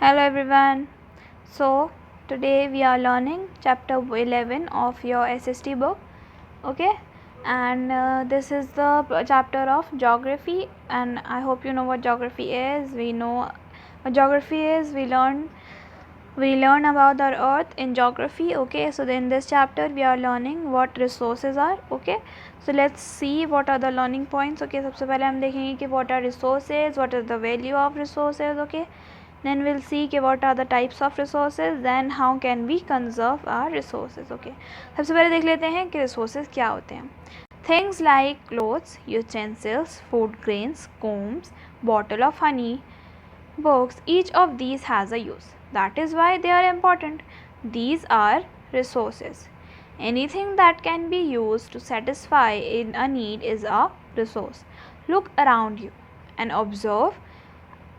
Hello everyone. So today we are learning chapter 11 of your SST book. Okay, and this is the chapter of geography, and I hope you know what geography is. We know what geography is. We learn about our earth in geography. Okay, so in this chapter we are learning what resources are. Okay, so let's see what are the learning points. Okay, सबसे पहले हम देखेंगे कि what are resources, what is the value of resources. Okay, then we'll see कि what are the types of resources, then how can we conserve our resources. Okay, सबसे पहले देख लेते हैं कि resources क्या होते हैं. Things like clothes, utensils, food grains, combs, bottle of honey, books, each of these has a use. That is why they are important. These are resources. Anything that can be used to satisfy a need is a resource. Look around you and observe.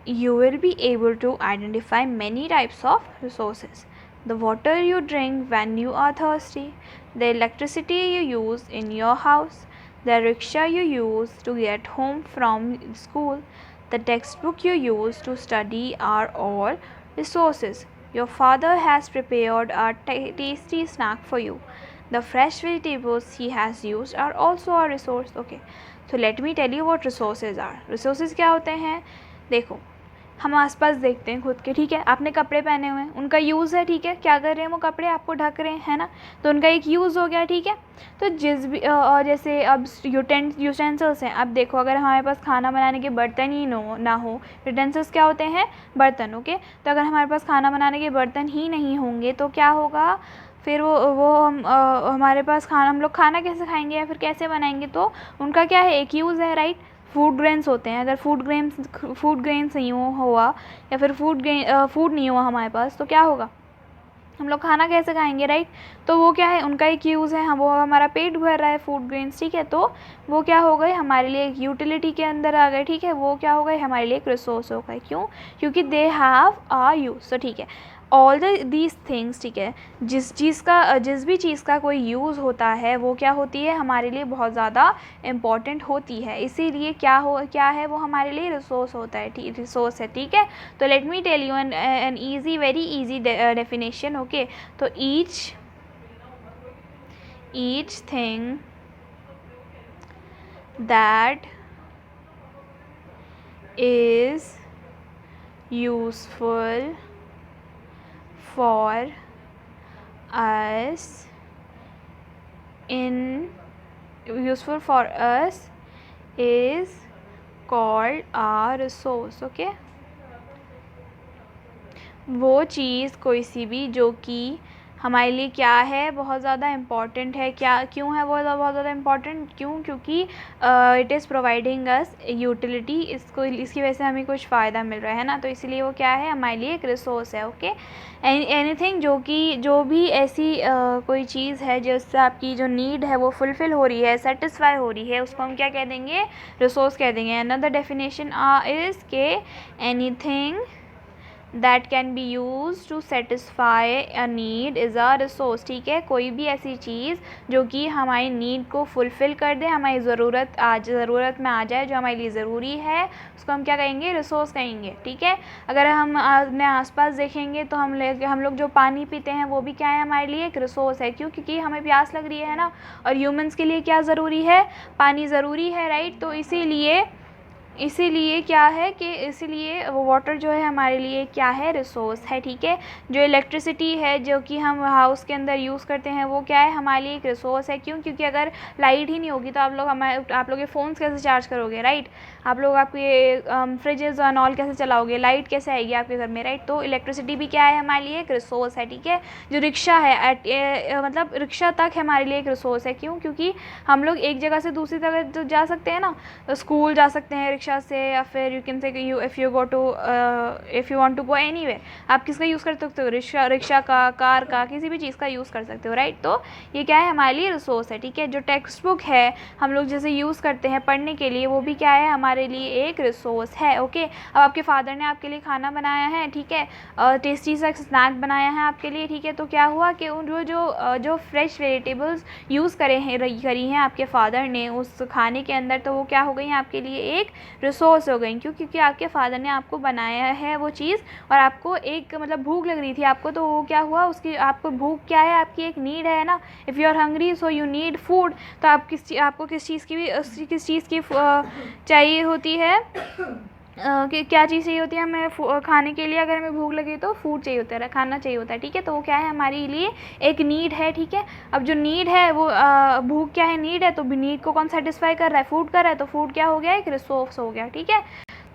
You will be able to identify many types of resources. The water you drink when you are thirsty, the electricity you use in your house, the rickshaw you use to get home from school, the textbook you use to study are all resources. Your father has prepared a tasty snack for you. The fresh vegetables he has used are also a resource. Okay, so let me tell you what resources are. Resources क्या होते हैं? देखो, हम आसपास देखते हैं खुद के, ठीक है. आपने कपड़े पहने हुए हैं, उनका यूज़ है, ठीक है. क्या कर रहे हैं वो कपड़े? आपको ढक रहे हैं, है ना. तो उनका एक यूज़ हो गया, ठीक है. तो जिस भी और जैसे अब यूटेंसिल्स हैं. अब देखो, अगर हमारे पास खाना बनाने के बर्तन ही ना हो, यूटेंसिल्स क्या होते हैं? बर्तन. ओके, तो अगर हमारे पास खाना बनाने के बर्तन ही नहीं होंगे तो क्या होगा? फिर वो हमारे पास हम लोग खाना कैसे खाएंगे या फिर कैसे बनाएंगे? तो उनका क्या है? एक यूज़ है, राइट. फूड ग्रेन्स होते हैं. अगर फूड ग्रेन्स नहीं हुआ या फिर फूड नहीं हुआ हमारे पास, तो क्या होगा? हम लोग खाना कैसे खाएंगे, राइट. तो वो क्या है? उनका एक यूज़ है. वो हमारा पेट भर रहा है फूड ग्रेन्स, ठीक है. तो वो क्या हो गए? हमारे लिए एक यूटिलिटी के अंदर आ गए, ठीक है. वो क्या हो गए? हमारे लिए एक रिसोर्स हो गए. क्यों? क्योंकि दे हैव आ यूज़. तो ठीक है, ऑल दीज थिंग्स, ठीक है. जिस भी चीज़ का कोई यूज़ होता है वो क्या होती है? हमारे लिए बहुत ज़्यादा इम्पॉर्टेंट होती है. इसीलिए क्या है वो हमारे लिए रिसोर्स होता है, रिसोर्स है, ठीक है. तो let me tell you an easy, very easy definition. Okay, तो each thing that is useful for us is called a resource. okay, वो चीज़ कोई सी भी जो कि हमारे लिए क्या है? बहुत ज़्यादा इम्पॉर्टेंट है. क्यों है वो बहुत ज़्यादा इम्पॉर्टेंट? क्योंकि it is providing us utility. इसकी वजह से हमें कुछ फ़ायदा मिल रहा है ना. तो इसलिए वो क्या है? हमारे लिए एक रिसोर्स है. ओके, एनीथिंग जो भी ऐसी कोई चीज़ है जिससे आपकी जो नीड है वो फुलफ़िल हो रही है, सेटिस्फाई हो रही है, उसको हम क्या कह देंगे? रिसोर्स कह देंगे. अनदर डेफिनेशन इज़ के anything that can be used to satisfy a need is a resource. ठीक है, कोई भी ऐसी चीज़ जो कि हमारी नीड को फुलफ़िल कर दे, हमारी ज़रूरत में आ जाए, जो हमारे लिए ज़रूरी है, उसको हम क्या कहेंगे? रिसोर्स कहेंगे. ठीक है, अगर हम अपने आसपास देखेंगे तो हम लोग जो पानी पीते हैं वो भी क्या है? हमारे लिए एक रिसोर्स है. क्यों? क्योंकि हमें प्यास लग रही है ना. और ह्यूमन्स के लिए क्या ज़रूरी है? पानी ज़रूरी है, राइट. तो इसीलिए क्या है कि इसीलिए वो वाटर जो है हमारे लिए क्या है? रिसोर्स है. ठीक है, जो इलेक्ट्रिसिटी है जो कि हम हाउस के अंदर यूज़ करते हैं वो क्या है? हमारे लिए एक रिसोर्स है. क्यों? क्योंकि अगर लाइट ही नहीं होगी तो आप लोग ये फ़ोन्स कैसे चार्ज करोगे, राइट. आप लोग आपके फ्रिजेज़ एंड ऑल कैसे चलाओगे? लाइट कैसे आएगी आपके घर में, राइट. तो इलेक्ट्रिसिटी भी क्या है? हमारे लिए एक रिसोर्स है. ठीक है, जो रिक्शा है मतलब रिक्शा तक हमारे लिए एक रिसोर्स है. क्यों? क्योंकि हम लोग एक जगह से दूसरी जगह तो जा सकते हैं ना. स्कूल जा सकते हैं रिक्शा से, या फिर you can say if you want to go anywhere, आप किसका यूज़ कर सकते हो? रिक्शा का, कार का, किसी भी चीज़ का यूज़ कर सकते हो, राइट. तो ये क्या है? हमारे लिए रिसोर्स है. ठीक है, जो टेक्स्ट बुक है हम लोग जैसे यूज़ करते हैं पढ़ने के लिए, वो भी क्या है? हमारे लिए एक रिसोर्स है. ओके, अब आपके फादर ने आपके लिए खाना बनाया है, ठीक है, टेस्टी सा स्नैक बनाया है आपके लिए, ठीक है. तो क्या हुआ कि जो फ्रेश वेजिटेबल्स यूज़ करी हैं आपके फादर ने उस खाने के अंदर, तो वो क्या हो गई हैं? आपके लिए एक रिसोर्स हो गई। क्यों? क्योंकि आपके फादर ने आपको बनाया है वो चीज़, और आपको एक मतलब भूख लग रही थी आपको, तो वो क्या हुआ, उसकी आपको भूख क्या है, आपकी एक नीड है ना। If you are hungry so you need food. तो आप आपको किस चीज़ की चाहिए होती है, कि क्या चीज़ चाहिए होती है हमें खाने के लिए। अगर हमें भूख लगी तो फूड चाहिए होता है, खाना चाहिए होता है, ठीक है। तो वो क्या है, हमारे लिए एक नीड है, ठीक है। अब जो नीड है वो भूख क्या है, नीड है, तो नीड को कौन सेटिस्फाई कर रहा है, फूड कर रहा है। तो फूड क्या हो गया, एक रिसोर्स हो गया, ठीक है।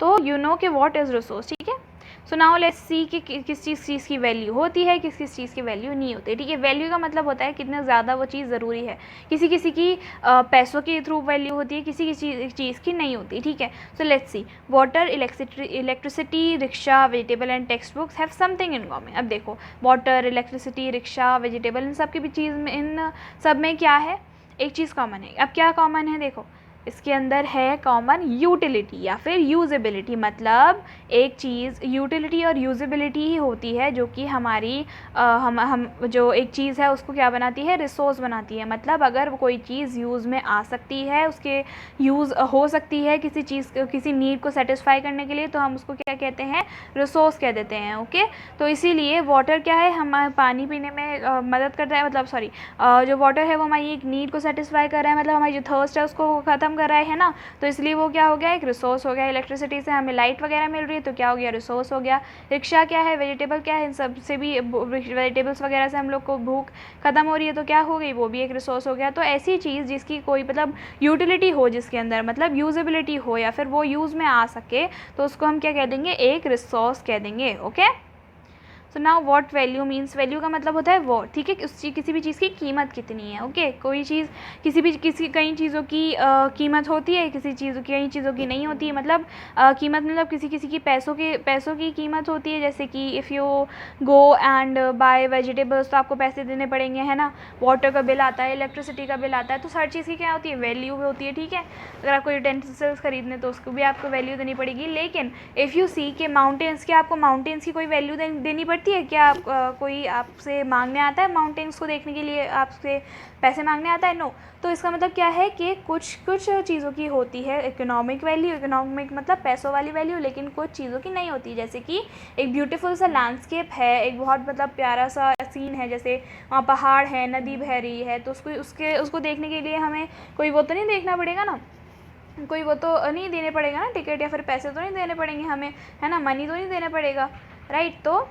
तो यू नो कि व्हाट इज़ रिसोर्स, ठीक है। सो नाउ लेट्स सी कि किस चीज़ की वैल्यू होती है, किस चीज़ की वैल्यू नहीं होती, ठीक है। वैल्यू का मतलब होता है कितना ज़्यादा वो चीज़ ज़रूरी है। किसी की पैसों के थ्रू वैल्यू होती है, किसी चीज़ की नहीं होती, ठीक है। So let's see, water, electricity, rickshaw, vegetable and text books have something in common. अब देखो, वाटर, इलेक्ट्रिसिटी, रिक्शा, वेजिटेबल, इन सब की भी चीज़ में, इन सब में क्या है, एक चीज़ कॉमन है। अब क्या कॉमन है, देखो इसके अंदर है कॉमन यूटिलिटी या फिर यूजेबिलिटी। मतलब एक चीज़ यूटिलिटी और यूजेबिलिटी ही होती है जो कि हमारी हम जो एक चीज़ है उसको क्या बनाती है, रिसोर्स बनाती है। मतलब अगर कोई चीज़ यूज़ में आ सकती है, उसके यूज़ हो सकती है किसी नीड को सेटिस्फाई करने के लिए, तो हम उसको क्या कहते हैं, रिसोर्स कह देते हैं, ओके। तो इसीलिए वाटर क्या है, हमारे पानी पीने में मदद करता है, मतलब सॉरी, जो वाटर है वो हमारी एक नीड को सेटिस्फाई कर रहा है, मतलब हमारी जो थर्स्ट है उसको ख़त्म कर रहा है ना। तो इसलिए वो क्या हो गया, एक रिसोर्स हो गया। इलेक्ट्रिसिटी से हमें लाइट वगैरह मिल रही है, तो क्या हो गया, रिसोर्स हो गया। रिक्शा क्या है, वेजिटेबल क्या है, इन सब से भी वेजिटेबल्स वगैरह से हम लोग को भूख ख़त्म हो रही है, तो क्या हो गई, वो भी एक रिसोर्स हो गया। तो ऐसी चीज़ जिसकी कोई मतलब यूटिलिटी हो, जिसके अंदर मतलब यूजेबिलिटी हो या फिर वो यूज़ में आ सके, तो उसको हम क्या कह देंगे, एक रिसोर्स कह देंगे, okay. So now what value means, value का मतलब होता है वो, ठीक है, किसी भी चीज़ की कीमत कितनी है, ओके। कोई चीज़ कई चीज़ों की कीमत होती है, कई चीज़ों की नहीं होती है। मतलब कीमत मतलब किसी की पैसों की कीमत होती है। जैसे कि if you go and bye vegetables, तो आपको पैसे देने पड़ेंगे, है ना। वाटर का बिल आता है, इलेक्ट्रिसिटी का बिल आता है, तो हर चीज़ की क्या होती है, वैल्यू होती है, ठीक है। अगर आपको यूटेंसिल्स खरीदने तो उसको भी आपको वैल्यू देनी पड़ेगी। लेकिन इफ़ यू सी के माउंटेन्स, क्या आपको माउंटेन्स की कोई वैल्यू देनी पड़ती है क्या? कोई आपसे मांगने आता है माउंटेन्स को देखने के लिए, आपसे पैसे मांगने आता है? नो। तो इसका मतलब क्या है कि कुछ चीज़ों की होती है इकोनॉमिक वैल्यू, इकोनॉमिक मतलब पैसों वाली वैल्यू, लेकिन कुछ चीज़ों की नहीं होती। जैसे कि एक ब्यूटीफुल सा लैंडस्केप है, एक बहुत मतलब प्यारा सा सीन है, जैसे वहाँ पहाड़ है, नदी बह रही है, तो उसको देखने के लिए हमें कोई वो तो नहीं देखना पड़ेगा ना, कोई वो तो नहीं देने पड़ेगा ना, टिकट या फिर पैसे तो नहीं देने पड़ेंगे हमें, है ना, मनी तो नहीं देना पड़ेगा, राइट। तो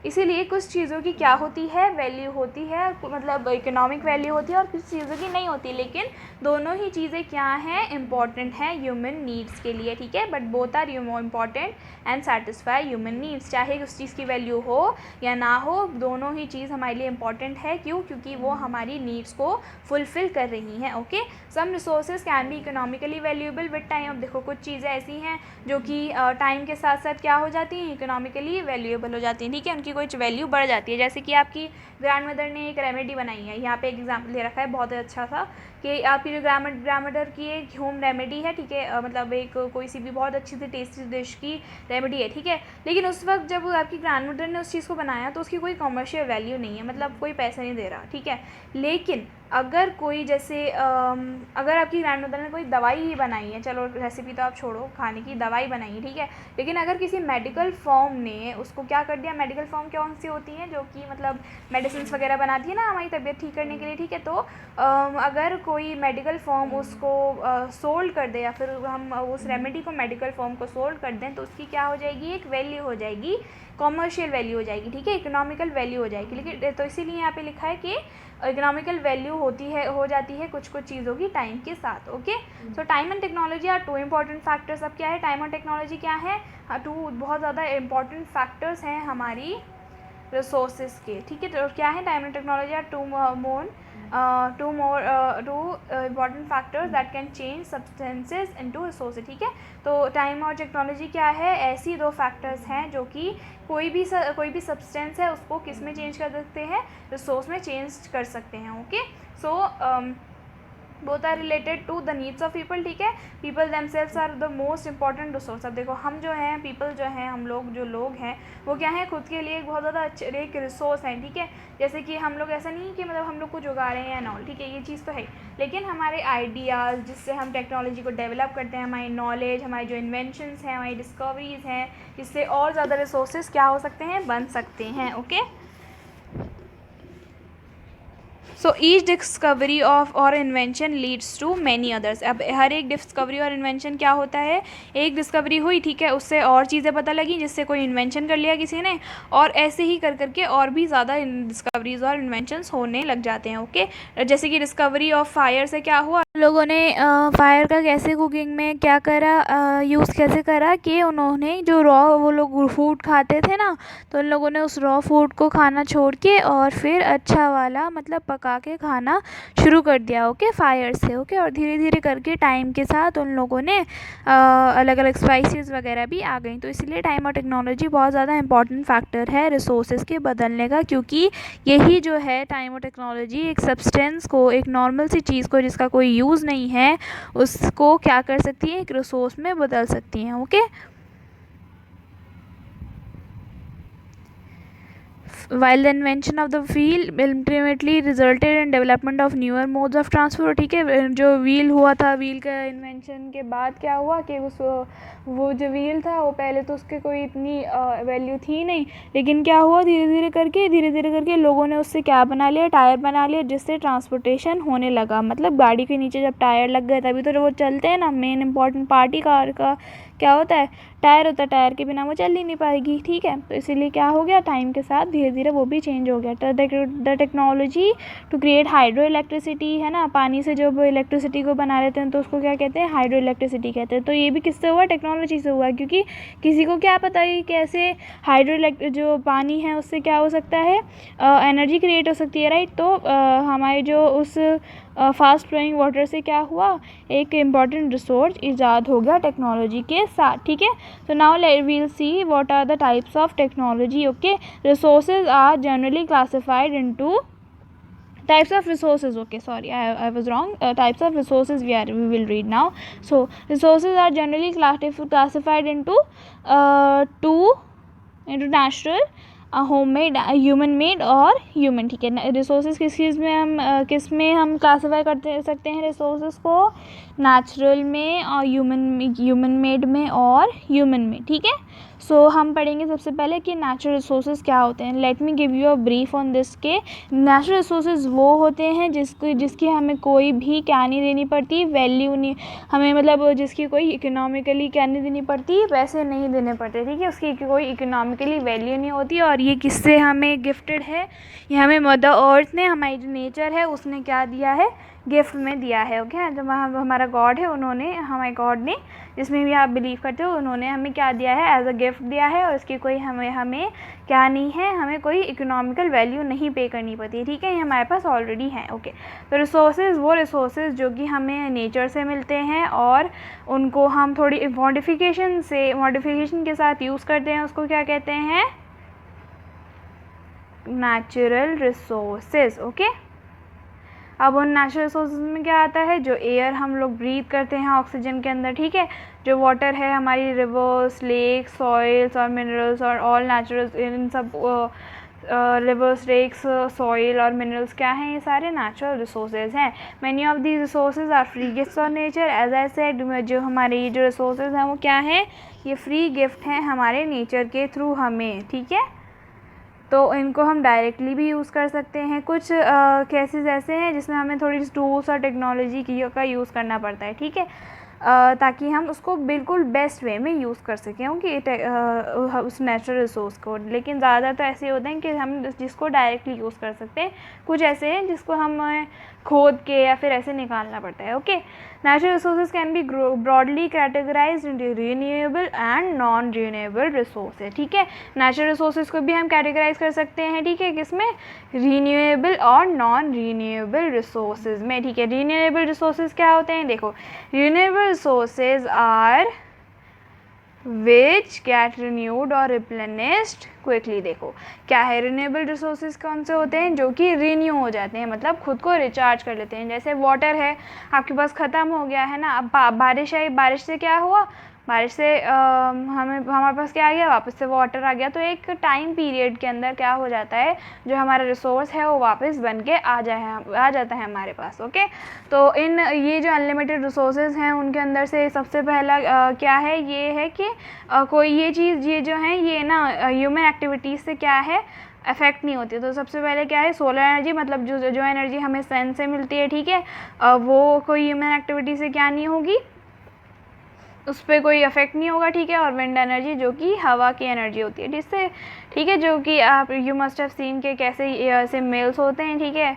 इसीलिए कुछ चीज़ों की क्या होती है, वैल्यू होती है, मतलब इकोनॉमिक वैल्यू होती है, और कुछ चीज़ों की नहीं होती। लेकिन दोनों ही चीज़ें क्या हैं, इंपॉर्टेंट हैं ह्यूमन नीड्स के लिए, ठीक है। But both are important and satisfy human needs. चाहे उस चीज़ की वैल्यू हो या ना हो, दोनों ही चीज़ हमारे लिए इंपॉर्टेंट है। क्यों? क्योंकि वो हमारी नीड्स को फुलफ़िल कर रही हैं, okay. Some resources can be economically valuable with time. अब देखो कुछ चीज़ें ऐसी हैं जो कि टाइम के साथ साथ क्या हो जाती हैं, इकोनॉमिकली वैल्यूएबल हो जाती हैं, ठीक है, उनकी कुछ वैल्यू बढ़ जाती है। जैसे कि आपकी ग्रैंड मदर ने एक रेमेडी बनाई है, यहाँ पे एक एग्जाम्पल दे रखा है बहुत अच्छा सा, कि आपकी जो ग्रैंड मदर की एक होम रेमेडी है, ठीक है, मतलब एक कोई सी भी बहुत अच्छी सी टेस्टी डिश की रेमेडी है, ठीक है। लेकिन उस वक्त जब आपकी ग्रैंड मदर ने उस चीज़ को बनाया तो उसकी कोई कमर्शियल वैल्यू नहीं है, मतलब कोई पैसा नहीं दे रहा, ठीक है। लेकिन अगर कोई जैसे अगर आपकी ग्रैंड मदर ने कोई दवाई ही बनाई है, चलो रेसिपी तो आप छोड़ो, खाने की दवाई बनाई है, ठीक है, लेकिन अगर किसी मेडिकल फॉर्म ने उसको क्या कर दिया, मेडिकल फॉर्म कौन सी होती हैं, जो कि मतलब मेडिसिन वगैरह बनाती है ना हमारी तबीयत ठीक करने के लिए, ठीक है। तो अगर कोई मेडिकल फॉर्म उसको सोल्ड कर दे, या फिर हम उस रेमेडी को मेडिकल फॉर्म को सोल्ड कर दें, तो उसकी क्या हो जाएगी, एक वैल्यू हो जाएगी, कॉमर्शियल वैल्यू हो जाएगी, ठीक है, इकोनॉमिकल वैल्यू हो जाएगी। लेकिन तो इसीलिए यहाँ पे लिखा है कि इकोनॉमिकल वैल्यू हो जाती है कुछ चीज़ों की टाइम के साथ, okay. So time and technology are two important factors. अब क्या है, टाइम और टेक्नोलॉजी क्या है, टू बहुत ज़्यादा इंपॉर्टेंट फैक्टर्स हैं हमारी रिसोर्सेज के, ठीक है। तो क्या है, time and technology are two important factors that can change substances into resources, ठीक है। तो टाइम और टेक्नोलॉजी क्या है, ऐसी दो फैक्टर्स हैं जो कि कोई भी सब्सटेंस है उसको किस में चेंज कर सकते हैं, रिसोर्स में चेंज कर सकते हैं, okay. So both are related to the needs of people, ठीक है। People themselves are the most important resource. अब देखो हम जो हैं, पीपल जो हैं, हम लोग जो लोग हैं वो क्या है, खुद के लिए एक बहुत ज़्यादा एक रिसोर्स है, ठीक है। जैसे कि हम लोग ऐसा नहीं कि मतलब हम लोग कुछ उगा रहे हैं या नॉल, ठीक है, ये चीज़ तो है, लेकिन हमारे आइडियाज़ जिससे हम टेक्नोलॉजी को डेवलप करते हैं, हमारी नॉलेज, हमारी जो इन्वेंशंस हैं, हमारी डिस्कवरीज़ हैं, इससे और ज़्यादा रिसोर्सेज क्या हो सकते हैं, बन सकते हैं, okay. So each discovery of or invention leads to many others. अब हर एक डिस्कवरी और इन्वेंशन क्या होता है, एक डिस्कवरी हुई, ठीक है, उससे और चीज़ें पता लगी, जिससे कोई इन्वेंशन कर लिया किसी ने, और ऐसे ही कर करके और भी ज़्यादा डिस्कवरीज और इन्वेंशंस होने लग जाते हैं, ओके। जैसे कि डिस्कवरी ऑफ फायर से क्या हुआ, लोगों ने फायर का कैसे कुकिंग में क्या करा, यूज़ कैसे करा कि उन्होंने जो रॉ वो लोग फूड खाते थे ना, तो उन लोगों ने उस रॉ फूड को खाना छोड़ के और फिर अच्छा वाला मतलब पका के खाना शुरू कर दिया, ओके, फायर से, ओके। और धीरे धीरे करके टाइम के साथ उन लोगों ने अलग अलग स्पाइसेस वगैरह भी आ गई। तो इसलिए टाइम और टेक्नोलॉजी बहुत ज़्यादा इंपॉर्टेंट फैक्टर है रिसोर्सेज के बदलने का, क्योंकि यही जो है टाइम और टेक्नोलॉजी एक सब्सटेंस को, एक नॉर्मल सी चीज़ को जिसका कोई यूज़ नहीं है, उसको क्या कर सकती है, एक रिसोर्स में बदल सकती हैं, okay. While the invention of the wheel ultimately resulted in development of newer modes of transport, ठीक है, जो व्हील हुआ था, व्हील का इन्वेंशन के बाद क्या हुआ कि वो जो व्हील था वो पहले तो उसके कोई इतनी वैल्यू थी नहीं, लेकिन क्या हुआ, धीरे धीरे करके लोगों ने उससे क्या बना लिया, टायर बना लिया, जिससे ट्रांसपोर्टेशन होने लगा। मतलब गाड़ी के नीचे जब टायर लग गए तभी तो वो चलते हैं ना, मेन इंपॉर्टेंट पार्ट ही कार का क्या होता है, टायर होता है, टायर के बिना वो चल ही नहीं पाएगी, ठीक है। तो इसीलिए क्या हो गया, टाइम के साथ धीरे धीरे वो भी चेंज हो गया। तो the technology to create hydro electricity, है ना, पानी से जब इलेक्ट्रिसिटी को बना लेते हैं तो उसको क्या कहते हैं, हाइड्रो इलेक्ट्रिसिटी कहते हैं। तो ये भी किससे हुआ, टेक्नोलॉजी से हुआ, क्योंकि किसी को क्या पता है कैसे जो पानी है उससे क्या हो सकता है, एनर्जी क्रिएट हो सकती है, राइट। तो हमारे जो उस फास्ट फ्लोइंग वाटर से क्या हुआ, एक इम्पॉर्टेंट रिसोर्स ईजाद हो गया टेक्नोलॉजी के साथ, ठीक है। So now we'll see what are the types of technology, okay. Resources are generally classified into types of resources, okay, sorry, I was wrong. Types of resources we will read now. So resources are generally classified into natural, homemade, human made और human, ठीक है। Resources किस में हम classify करते सकते हैं resources को, नेचुरल में और ह्यूमन मेड में और ह्यूमन में, ठीक है। सो हम पढ़ेंगे सबसे पहले कि नेचुरल रिसोर्सेज क्या होते हैं। Let me give you a brief on this के नेचुरल रिसोर्सेज वो होते हैं जिसकी हमें कोई भी क्या नहीं देनी पड़ती, वैल्यू नहीं हमें, मतलब जिसकी कोई इकोनॉमिकली क्या नहीं देनी पड़ती, पैसे नहीं देने पड़ते, ठीक है, उसकी कोई इकोनॉमिकली वैल्यू नहीं होती। और ये किससे हमें गिफ्टेड है, ये हमें मदर अर्थ ने, हमारी जो नेचर है उसने क्या दिया है, गिफ्ट में दिया है, ओके। जो हमारा गॉड है, उन्होंने, हमारे गॉड ने, जिसमें भी आप बिलीव करते हो, उन्होंने हमें क्या दिया है, एज अ गिफ्ट दिया है, और इसकी कोई हमें क्या नहीं है, हमें कोई इकोनॉमिकल वैल्यू नहीं पे करनी पड़ती, ठीक है, ये हमारे पास ऑलरेडी है, ओके। तो रिसोर्सेज वो रिसोर्सेज जो कि हमें नेचर से मिलते हैं और उनको हम थोड़ी मॉडिफिकेशन के साथ यूज़ करते हैं, उसको क्या कहते हैं, नेचुरल रिसोर्सेज, ओके। अब उन नेचुरल रिसोर्सेज में क्या आता है, जो एयर हम लोग ब्रीथ करते हैं ऑक्सीजन के अंदर, ठीक है, जो वाटर है, हमारी रिवर्स, लेक्स, सॉइल्स और मिनरल्स और ऑल नेचुरल, इन सब रिवर्स, लेक्स, सॉइल और मिनरल्स क्या हैं, ये सारे नेचुरल रिसोर्सेज हैं। Many of these resources are free gifts of nature, as I said, जो हमारे ये जो रिसोर्सेज हैं वो क्या हैं, ये फ्री गिफ्ट हैं हमारे नेचर के थ्रू हमें, ठीक है। तो इनको हम डायरेक्टली भी यूज़ कर सकते हैं। कुछ केसेस ऐसे हैं जिसमें हमें थोड़ी टूल्स और टेक्नोलॉजी का यूज़ करना पड़ता है, ठीक है, ताकि हम उसको बिल्कुल बेस्ट वे में यूज़ कर सकें उस नेचुरल रिसोर्स को। लेकिन ज़्यादातर तो ऐसे होते हैं कि हम जिसको डायरेक्टली यूज़ कर सकते हैं, कुछ ऐसे हैं जिसको हम खोद के या फिर ऐसे निकालना पड़ता है, okay. Natural resources can B broadly categorised into renewable and non renewable resources, ठीक है। नेचुरल रिसोर्सेज को भी हम कैटेगराइज कर सकते हैं, ठीक है, किसमें, रीन्यूएबल और नॉन रीन्यूएबल रिसोर्सेज में, ठीक है। रीन्यूएबल रिसोर्सेज क्या होते हैं, देखो, renewable resources are which get renewed और रिप्लेनिश्ड क्विकली। देखो क्या है, रिन्यूएबल रिसोर्सेज कौन से होते हैं, जो कि रिन्यू हो जाते हैं, मतलब खुद को रिचार्ज कर लेते हैं। जैसे वाटर है, आपके पास ख़त्म हो गया है ना, अब बारिश आई, बारिश से क्या हुआ, बारिश से हमारे पास क्या आ गया, वापस से वाटर आ गया। तो एक टाइम पीरियड के अंदर क्या हो जाता है, जो हमारा रिसोर्स है वो वापस बन के आ जाता है हमारे पास। ओके, तो इन ये जो अनलिमिटेड रिसोर्सेज हैं उनके अंदर से सबसे पहला क्या है, ये है कि कोई ये चीज़, ये जो है ये ना ह्यूमन एक्टिविटीज़ से क्या है, अफेक्ट नहीं होती। तो सबसे पहले क्या है, सोलर एनर्जी, मतलब जो एनर्जी हमें सन से मिलती है, ठीक है, वो कोई ह्यूमन एक्टिविटी से क्या नहीं होगी, उस पर कोई इफेक्ट नहीं होगा, ठीक है। और विंड एनर्जी जो कि हवा की एनर्जी होती है, जिससे, ठीक है, जो कि आप यू मस्ट हैव सीन के कैसे ऐसे मेल्स होते हैं, ठीक है,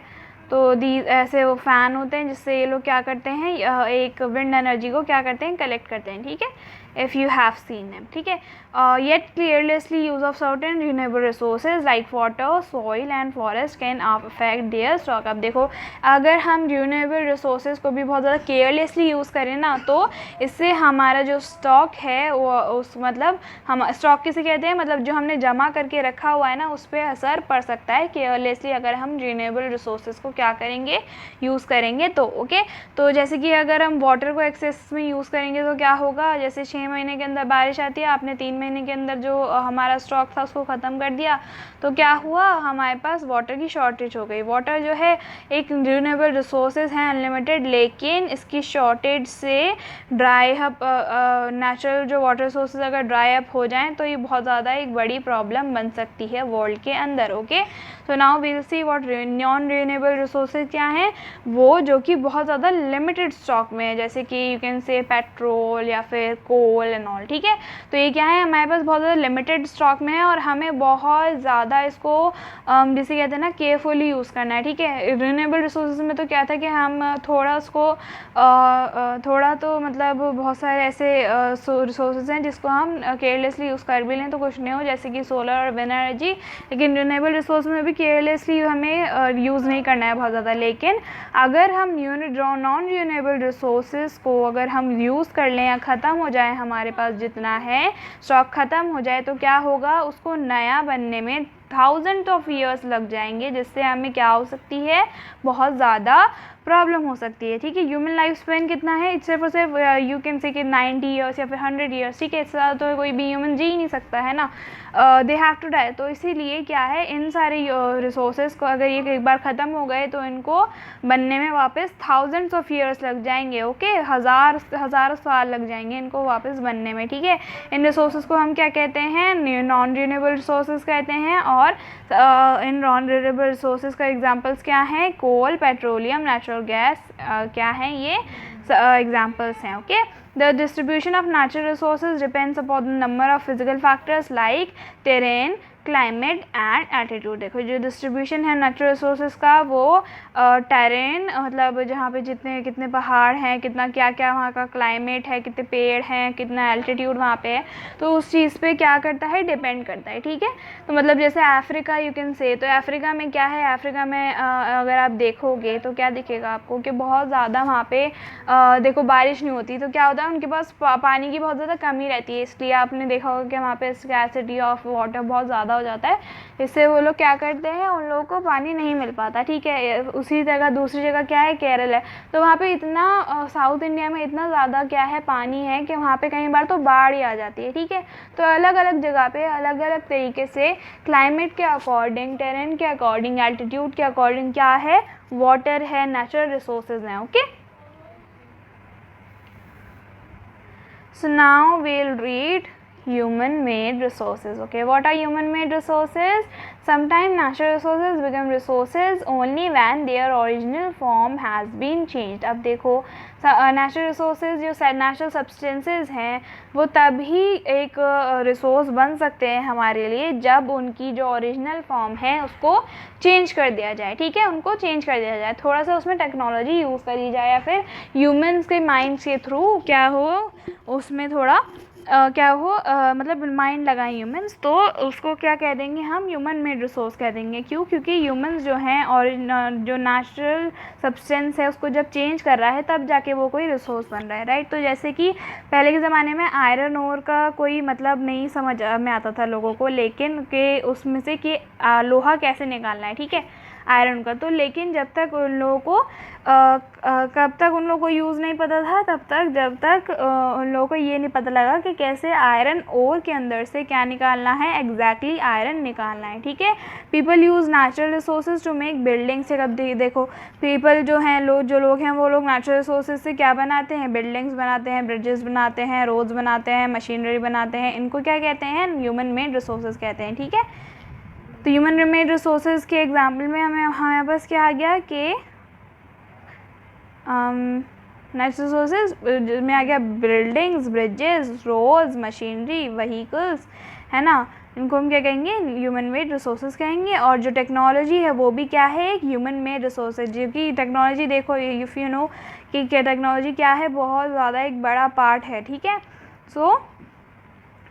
तो ऐसे वो फ़ैन होते हैं जिससे ये लोग क्या करते हैं, एक विंड एनर्जी को क्या करते हैं, कलेक्ट करते हैं, ठीक है, if you have seen them, ठीक है। Yet carelessly use of certain renewable resources like water, soil and forest can affect their stock। अब देखो अगर हम renewable resources को भी बहुत ज़्यादा केयरलेसली यूज़ करें ना, तो इससे हमारा जो स्टॉक है वो उस, मतलब हम स्टॉक किसे कहते हैं, मतलब जो हमने जमा करके रखा हुआ है ना, उस पर असर पड़ सकता है केयरलेसली अगर हम renewable resources को क्या करेंगे, यूज़ करेंगे तो। ओके, तो जैसे कि अगर हम वाटर को एक्सेस में यूज़ करेंगे तो क्या होगा, जैसे 6 महीने के अंदर बारिश आती है, आपने 3 महीने के अंदर जो हमारा स्टॉक था उसको ख़त्म कर दिया, तो क्या हुआ, हमारे पास वाटर की शॉर्टेज हो गई। वाटर जो है एक रिन्यूएबल रिसोर्सेज हैं अनलिमिटेड, लेकिन इसकी शॉर्टेज से ड्राई अप, नेचुरल जो वाटर सोर्सेज अगर ड्राई अप हो जाएं तो ये बहुत ज़्यादा एक बड़ी प्रॉब्लम बन सकती है वर्ल्ड के अंदर। Okay, so now we will see what non renewable resources क्या हैं, वो जो कि बहुत ज़्यादा लिमिटेड स्टॉक में है, जैसे कि यू कैन से पेट्रोल या फिर कोल एंड ऑल, ठीक है। तो ये क्या है, हमारे पास बहुत ज़्यादा लिमिटेड स्टॉक में है और हमें बहुत ज़्यादा इसको जिसे कहते हैं ना केयरफुली यूज़ करना है, ठीक है। रिन्यूएबल रिसोर्सेज में तो क्या था कि हम थोड़ा उसको थोड़ा तो मतलब बहुत सारे ऐसे रिसोर्सेज हैं जिसको हम केयरलेसली यूज़ कर भी लें तो कुछ नहीं हो, जैसे कि सोलर और विंड एनर्जी। लेकिन रिन्यूएबल रिसोर्स में भी केयरलेसली हमें यूज़ नहीं करना है बहुत ज़्यादा। लेकिन अगर हम नॉन रिन्यूएबल रिसोर्सेज को अगर हम यूज़ कर लें या ख़त्म हो जाए, हमारे पास जितना है स्टॉक ख़त्म हो जाए, तो क्या होगा, उसको नया बनने में थाउजेंड ऑफ ईयर्स लग जाएंगे, जिससे हमें क्या हो सकती है, बहुत ज़्यादा प्रॉब्लम हो सकती है, ठीक है। ह्यूमन लाइफ स्पेन कितना है, सिर्फ और सिर्फ यू कैन से कि 90 ईयर्स या फिर 100 ईयर्स, ठीक है। इससे ज़्यादा तो कोई भी ह्यूमन जी ही नहीं सकता है ना, दे हैव टू डाई। तो इसीलिए क्या है, इन सारे रिसोर्सेज को अगर ये एक बार ख़त्म हो गए तो इनको बनने में वापस थाउजेंड्स ऑफ ईयर्स लग जाएंगे। ओके, हज़ार साल लग जाएंगे इनको वापस बनने में, ठीक है। इन रिसोर्सेज को हम क्या कहते हैं, नॉन रिन्यूएबल रिसोर्सेज कहते हैं। और इन नॉन रिन्यूएबल रिसोर्सेज का एग्जांपल्स क्या हैं, कोल, पेट्रोलियम, नेचुरल गैस, क्या हैं ये एग्जांपल्स हैं। Okay, the distribution of natural resources depends upon the number of physical factors like terrain, climate and altitude. देखो जो डिस्ट्रीब्यूशन है नेचुरल रिसोर्सेज का, वो टेरेन, मतलब जहाँ पे जितने कितने पहाड़ हैं, कितना क्या क्या वहाँ का क्लाइमेट है, कितने पेड़ हैं, कितना एल्टीट्यूड वहाँ पे है, तो उस चीज़ पे क्या करता है, डिपेंड करता है, ठीक है। तो मतलब जैसे अफ्रीका यू कैन से, तो अफ्रीका में क्या है, अफ्रीका में अगर आप देखोगे तो क्या दिखेगा आपको कि बहुत ज़्यादा वहाँ पे देखो बारिश नहीं होती, तो क्या होता है, उनके पास पानी की बहुत ज़्यादा कमी रहती है, इसलिए आपने देखा होगा कि वहाँ पे स्कैर्सिटी ऑफ वाटर बहुत ज़्यादा हो जाता है। इससे वो लोग क्या करते हैं, उन लोगों को पानी नहीं मिल पाता, ठीक है। उसी जगह दूसरी जगह क्या है, केरल है, तो वहाँ पे इतना साउथ इंडिया में इतना ज़्यादा क्या है, पानी है कि वहाँ पे कई बार तो बाढ़ ही आ जाती है, ठीक है। तो अलग अलग जगह पे अलग अलग तरीके से क्लाइमेट के अकॉर्डिंग, टेरेन के अकॉर्डिंग, एल्टीट्यूड के अकॉर्डिंग क्या है, वाटर है, नेचुरल रिसोर्सेज हैं। Okay, so now we'll read human made resources. Okay, what are human made resources? Sometimes natural resources become resources only when their original form has been changed. अब देखो natural resources जो natural substances हैं वो तभी एक resource बन सकते हैं हमारे लिए जब उनकी जो ओरिजिनल फॉर्म है उसको चेंज कर दिया जाए, ठीक है। उनको चेंज कर दिया जाए, थोड़ा सा उसमें टेक्नोलॉजी यूज़ करी जाए, या फिर ह्यूमंस के माइंड्स के थ्रू क्या हो, उसमें थोड़ा क्या हो मतलब माइंड लगाएं ह्यूमंस, तो उसको क्या कह देंगे हम, ह्यूमन मेड रिसोर्स कह देंगे। क्यों? क्योंकि ह्यूमंस जो हैं और जो नेचुरल सब्सटेंस है उसको जब चेंज कर रहा है तब जाके वो कोई रिसोर्स बन रहा है, राइट। तो जैसे कि पहले के ज़माने में आयरन ओर का कोई मतलब नहीं समझ में आता था लोगों को, लेकिन कि उसमें से कि लोहा कैसे निकालना है, ठीक है, आयरन का। तो लेकिन जब तक उन लोगों को कब तक उन लोगों को यूज़ नहीं पता था, तब तक जब तक उन लोगों को ये नहीं पता लगा कि कैसे आयरन ओर के अंदर से क्या निकालना है, एग्जैक्टली आयरन निकालना है, ठीक है। People use natural resources to make buildings से। कब देखो पीपल जो हैं, जो लोग हैं वो लोग नेचुरल रिसोर्सेज से क्या बनाते हैं, बिल्डिंग्स बनाते हैं, ब्रिजेस बनाते हैं, रोड्स बनाते हैं, मशीनरी बनाते हैं। इनको क्या कहते हैं, ह्यूमन मेड रिसोर्सेज कहते हैं, ठीक है। तो ह्यूमन मेड रिसोर्सेज के एग्जाम्पल में हमारे पास क्या आ गया कि नेचुरल रिसोर्सेज में आ गया buildings, bridges, roads, machinery, vehicles, है ना। इनको हम क्या कहेंगे, ह्यूमन मेड रिसोर्सेज कहेंगे। और जो टेक्नोलॉजी है वो भी क्या है, एक ह्यूमन मेड रिसोर्सेज। क्योंकि टेक्नोलॉजी देखो, इफ़ यू नो कि क्या टेक्नोलॉजी क्या है, बहुत ज़्यादा एक बड़ा पार्ट है, ठीक है। सो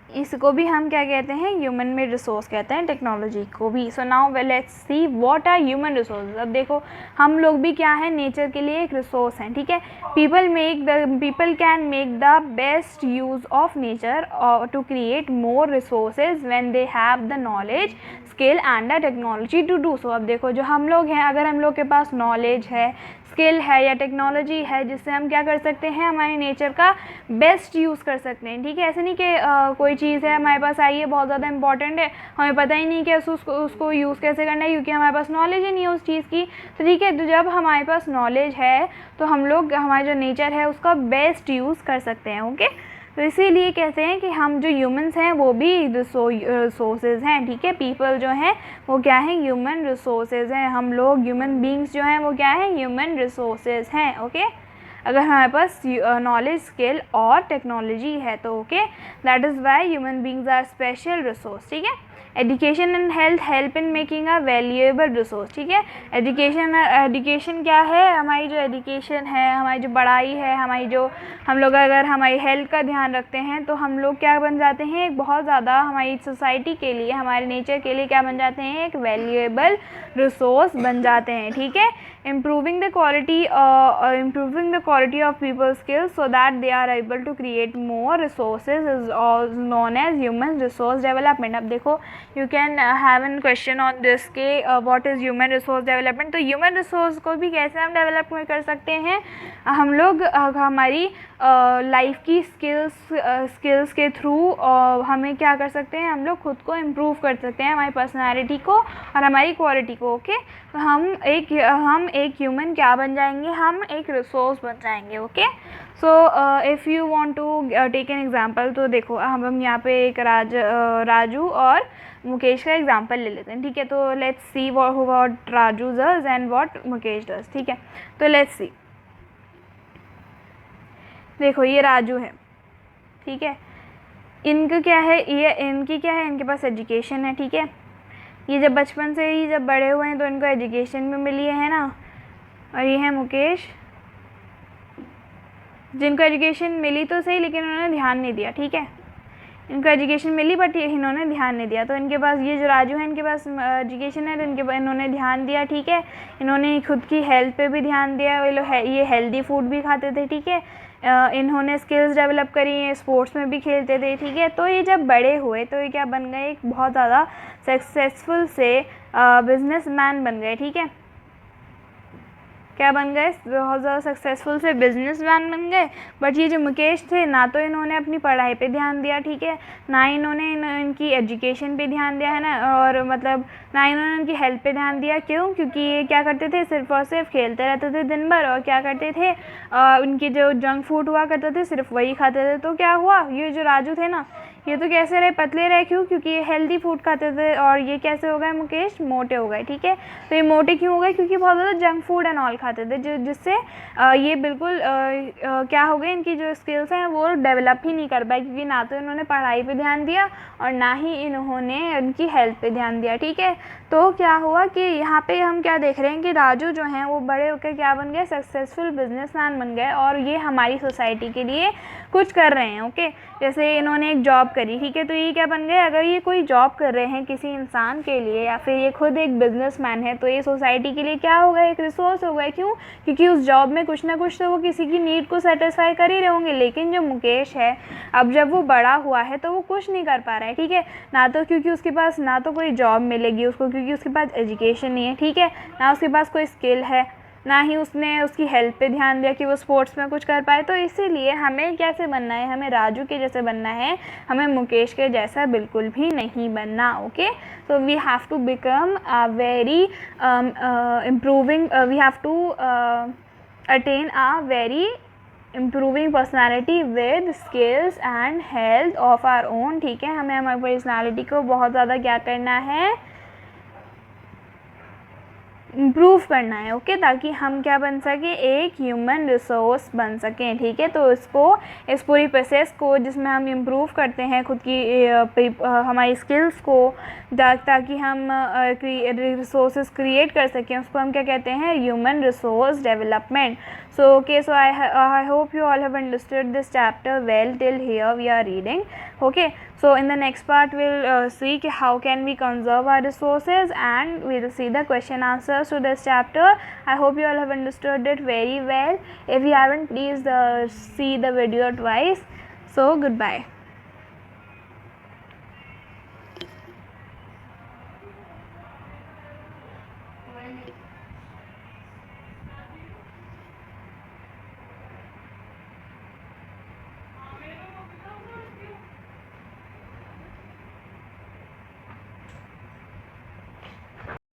इसको भी हम क्या कहते हैं, ह्यूमन मेड रिसोर्स कहते हैं, टेक्नोलॉजी को भी। So now let's see what are human resource. अब देखो हम लोग भी क्या है, नेचर के लिए एक रिसोर्स हैं, ठीक है। People can make the best use of nature to create more resources when they have the knowledge, skill and the technology to do so. अब देखो जो हम लोग हैं, अगर हम लोग के पास नॉलेज है, स्किल है या टेक्नोलॉजी है, जिससे हम क्या कर सकते हैं, हमारे नेचर का बेस्ट यूज़ कर सकते हैं, ठीक है। ऐसे नहीं कि कोई चीज़ है हमारे पास आई है, बहुत ज़्यादा इंपॉर्टेंट है, हमें पता ही नहीं कि उसको यूज़ कैसे करना है, क्योंकि हमारे पास नॉलेज ही नहीं है उस चीज़ की, तो ठीक है। तो जब हमारे पास नॉलेज है तो हम लोग हमारा जो नेचर है उसका बेस्ट यूज़ कर सकते हैं, ओके। तो इसीलिए कहते हैं कि हम जो ह्यूमंस हैं वो भी रिसोर्सेज हैं, ठीक है। पीपल जो हैं वो क्या है, ह्यूमन रिसोर्सेज हैं। हम लोग ह्यूमन बींग्स जो हैं वो क्या है, ह्यूमन रिसोर्सेज हैं, ओके। अगर हमारे पास नॉलेज, स्किल और टेक्नोलॉजी है तो okay, that is why human beings are special resource, ठीक है। Education and health help in making a valuable resource, ठीक है। एजुकेशन क्या है, हमारी जो एजुकेशन है, हमारी जो पढ़ाई है, हमारी जो हम लोग अगर हमारी हेल्थ का ध्यान रखते हैं तो हम लोग क्या बन जाते हैं, एक बहुत ज़्यादा हमारी सोसाइटी के लिए, हमारे नेचर के लिए क्या बन जाते हैं, एक वैल्यूएबल रिसोर्स बन जाते हैं, ठीक है। improving the quality of people's skills so that they are able to create more resources is known as human resource development. अब देखो you can have a question on this के what is human resource development। तो human resource को भी कैसे हम develop कर सकते हैं, हम लोग हमारी लाइफ की स्किल्स के थ्रू हमें क्या कर सकते हैं, हम लोग खुद को इम्प्रूव कर सकते हैं, हमारी पर्सनैलिटी को और हमारी क्वालिटी को, ओके। तो हम एक ह्यूमन क्या बन जाएंगे, हम एक रिसोर्स बन जाएंगे, okay. So if you want to take an example, तो देखो हम यहाँ पे एक राजू और मुकेश का एग्जांपल ले लेते हैं, ठीक है। तो let's see what Raju does and what Mukesh does, ठीक है। तो लेट्स सी, देखो ये राजू है, ठीक है। इनका क्या है, इनके पास एजुकेशन है, ठीक है। ये जब बचपन से ही जब बड़े हुए हैं तो इनको एजुकेशन भी मिली है ना। और ये है मुकेश, जिनको एजुकेशन मिली तो सही लेकिन उन्होंने ध्यान नहीं दिया, ठीक है। इनको एजुकेशन मिली बट इन्होंने ध्यान नहीं दिया। तो इनके पास ये जो राजू है, इनके पास एजुकेशन है तो इन्होंने ध्यान दिया, ठीक है। इन्होंने खुद की हेल्थ पे भी ध्यान दिया, ये हेल्दी फूड भी खाते थे, ठीक है। इन्होंने स्किल्स डेवलप करी, स्पोर्ट्स में भी खेलते थे, ठीक है। तो ये जब बड़े हुए तो ये क्या बन गए, एक बहुत ज़्यादा सक्सेसफुल से बिजनेसमैन बन गए, ठीक है। क्या बन गए, बहुत ज़्यादा सक्सेसफुल से बिजनेसमैन बन गए। बट ये जो मुकेश थे, ना तो इन्होंने अपनी पढ़ाई पे ध्यान दिया, ठीक है, ना इन्होंने इनकी एजुकेशन पे ध्यान दिया है ना, और मतलब ना इन्होंने इनकी हेल्थ पे ध्यान दिया। क्यों? क्योंकि ये क्या करते थे, सिर्फ और सिर्फ खेलते रहते थे दिन भर, और क्या करते थे, उनकी जो जंक फूड हुआ करते थे सिर्फ वही खाते थे। तो क्या हुआ, ये जो राजू थे ना, ये तो कैसे रहे, पतले रहे, क्यों? क्योंकि ये हेल्दी फूड खाते थे। और ये कैसे हो गए मुकेश? मोटे हो गए। ठीक है, तो ये मोटे क्यों हो गए? क्योंकि बहुत ज़्यादा जंक फूड एंड ऑल खाते थे, जिससे ये बिल्कुल क्या हो गए, इनकी जो स्किल्स हैं वो डेवलप ही नहीं कर पाए, क्योंकि ना तो इन्होंने पढ़ाई पे ध्यान दिया और ना ही इन्होंने उनकी हेल्थ पे ध्यान दिया। ठीक है, तो क्या हुआ कि यहाँ पे हम क्या देख रहे हैं कि राजू जो हैं वो बड़े होकर क्या बन गए? सक्सेसफुल बिजनेसमैन बन गए, और ये हमारी सोसाइटी के लिए कुछ कर रहे हैं। ओके, जैसे इन्होंने एक जॉब करी। ठीक है, तो ये क्या बन गए? अगर ये कोई जॉब कर रहे हैं किसी इंसान के लिए, या फिर ये खुद एक बिजनेसमैन है, तो ये सोसाइटी के लिए क्या हो गया? एक रिसोर्स हो गया। क्यों? क्योंकि उस जॉब में कुछ ना कुछ तो वो किसी की नीड को सेटिस्फाई कर ही रहे होंगे। लेकिन जो मुकेश है, अब जब वो बड़ा हुआ है तो वो कुछ नहीं कर पा रहा है। ठीक है, ना तो क्योंकि उसके पास ना तो कोई जॉब मिलेगी उसको, क्योंकि उसके पास एजुकेशन नहीं है। ठीक है, ना उसके पास कोई स्किल है, ना ही उसने उसकी हेल्थ पे ध्यान दिया कि वो स्पोर्ट्स में कुछ कर पाए। तो इसीलिए हमें कैसे बनना है? हमें राजू के जैसे बनना है, हमें मुकेश के जैसा बिल्कुल भी नहीं बनना। Okay, so we have to become a very we have to attain a very improving personality with skills and health of our own। ठीक है, हमें हमारी पर्सनालिटी को बहुत ज़्यादा क्या करना है? इम्प्रूव करना है। ओके, ताकि हम क्या बन सकें? एक ह्यूमन रिसोर्स बन सकें। ठीक है, तो इस पूरी प्रोसेस को जिसमें हम इम्प्रूव करते हैं खुद की हमारी स्किल्स को, ताकि हम रिसोर्सेज क्रिएट कर सकें, उसको हम क्या कहते हैं? Human resource development. So okay, so I hope you all have understood this chapter well till here we are reading. Okay, so in the next part we'll see how can we conserve our resources, and we'll see the question answers to this chapter. I hope you all have understood it very well. If you haven't, please see the video twice. So goodbye.